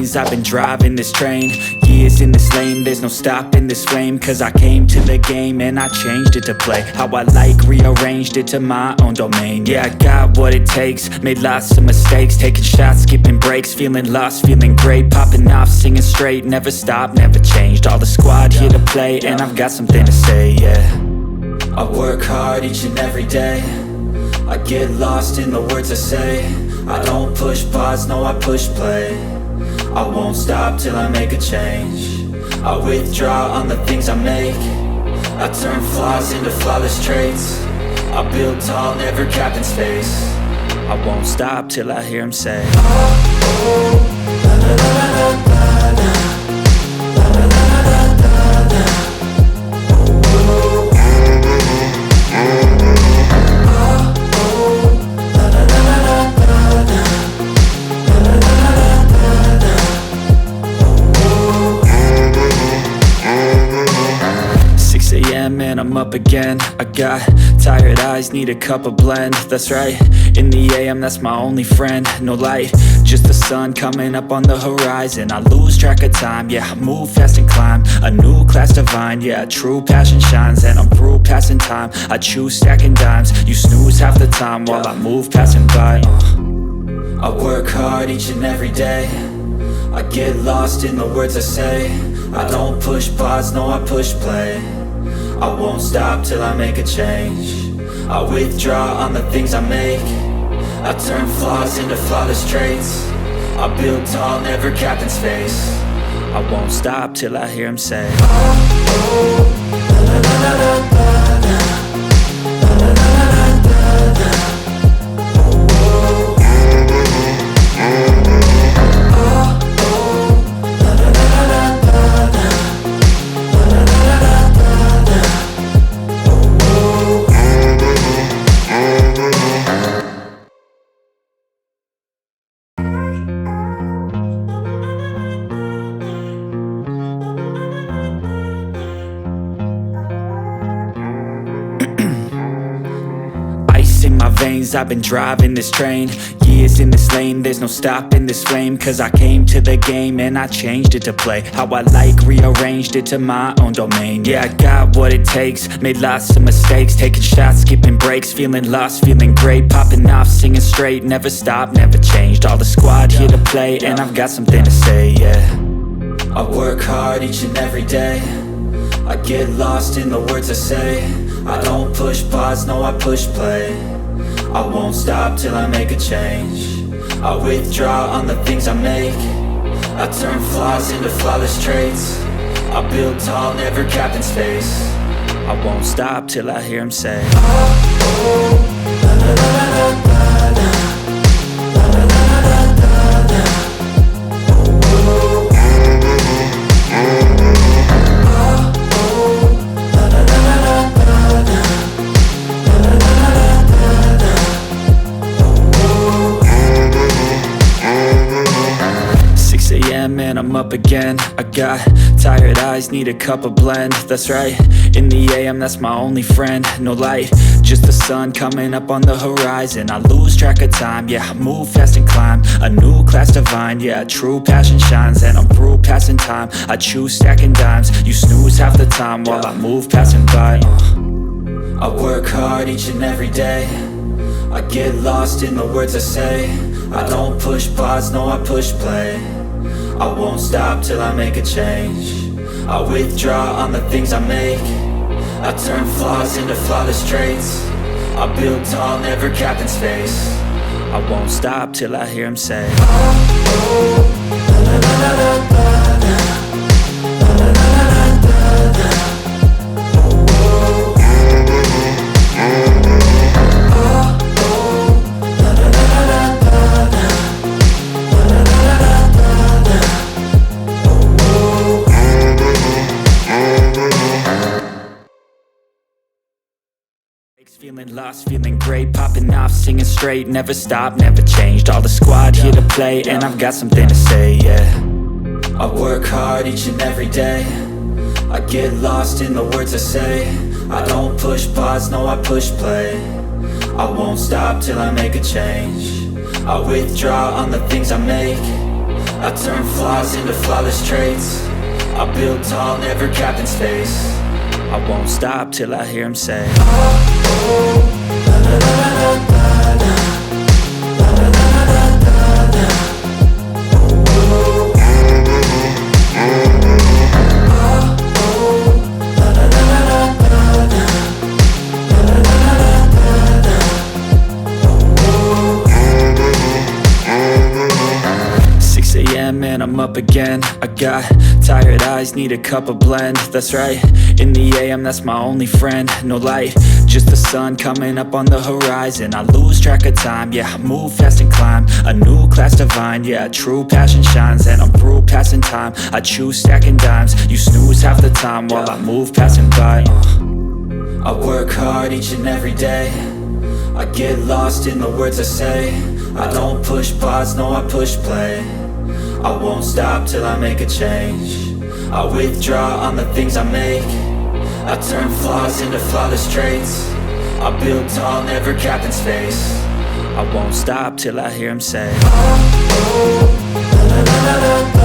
veins, I've been driving this train. Years in this lane, there's no stopping this flame. Cause I came to the game and I changed it to play how I like, rearranged it to my own domain. Yeah, I got what it takes, made lots of mistakes, taking shots, skipping breaks, feeling lost, feeling great, popping off, singing straight, never stopped, never changed. All the squad here to play, and I've got something to say, yeah. I work hard each and every day, I get lost in the words I say. I don't push pause, no I push play. I won't stop till I make a change. I withdraw on the things I make. I turn flaws into flawless traits. I build tall, never capped in space. I won't stop till I hear him say, oh, oh, la la la la la la. And I'm up again. I got tired eyes, need a cup of blend. That's right, in the AM, that's my only friend. No light, just the sun coming up on the horizon. I lose track of time, yeah, I move fast and climb a new class divine, yeah, true passion shines. And I'm through passing time, I choose stacking dimes. You snooze half the time while I move passing by. I work hard each and every day, I get lost in the words I say. I don't push pause, no I push play. I won't stop till I make a change. I withdraw on the things I make. I turn flaws into flawless traits. I build tall, never capped in space. I won't stop till I hear him say, oh, oh, la la la la la la. La la la la la la. Oh, oh. Oh, oh, la la la la la la. La la la la la. Veins, I've been driving this train. Years in this lane, there's no stopping this flame. Cause I came to the game and I changed it to play how I like, rearranged it to my own domain. Yeah, I got what it takes, made lots of mistakes, taking shots, skipping breaks, feeling lost, feeling great, popping off, singing straight, never stopped, never changed. All the squad here to play, and I've got something to say, yeah. I work hard each and every day, I get lost in the words I say. I don't push pause, no I push play. I won't stop till I make a change. I withdraw on the things I make. I turn flaws into flawless traits. I build tall, never capped in space. I won't stop till I hear him say, oh, oh, la la la la la la. La la la la la la. Oh, oh. Oh, oh, la la la la la la. La la la la la. 6 a.m. and I'm up again. I got tired eyes, need a cup of blend. That's right, in the AM, that's my only friend. No light, just the sun coming up on the horizon. I lose track of time, yeah, I move fast and climb a new class divine, yeah, true passion shines. And I'm through passing time, I choose stacking dimes. You snooze half the time while I move passing by. I work hard each and every day, I get lost in the words I say. I don't push pause, no I push play. I won't stop till I make a change. I withdraw on the things I make. I turn flaws into flawless traits. I build tall, never capped in space. I won't stop till I hear him say, oh, oh, la la la la la la. La la la la la la. Oh, oh. Oh, oh, la la la la la la. La la la la la la. Oh, oh. Feeling lost, feeling great, popping off, singing straight, never stopped, never changed. All the squad here to play, and I've got something to say, yeah. I work hard each and every day, I get lost in the words I say. I don't push pause, no I push play. I won't stop till I make a change. I withdraw on the things I make. I turn flaws into flawless traits. I build tall, never capped in space. I won't stop till I hear him say, oh, oh, la la la la la la, la la la la la la, oh, oh, oh, la la la la la la, la la la la la la, oh, oh. 6 a.m. and I'm up again. I got tired eyes, need a cup of blend. That's right, in the AM, that's my only friend. No light, just the sun coming up on the horizon. I lose track of time, yeah, I move fast and climb a new class divine, yeah, true passion shines. And I'm through passing time, I choose stacking dimes. You snooze half the time while I move passing by. I work hard each and every day. I get lost in the words I say. I don't push pause, no, I push play. I won't stop till I make a change. I withdraw on the things I make. I turn flaws into flawless traits. I build tall, never capped in space. I won't stop till I hear him say, oh, oh, la la la la la.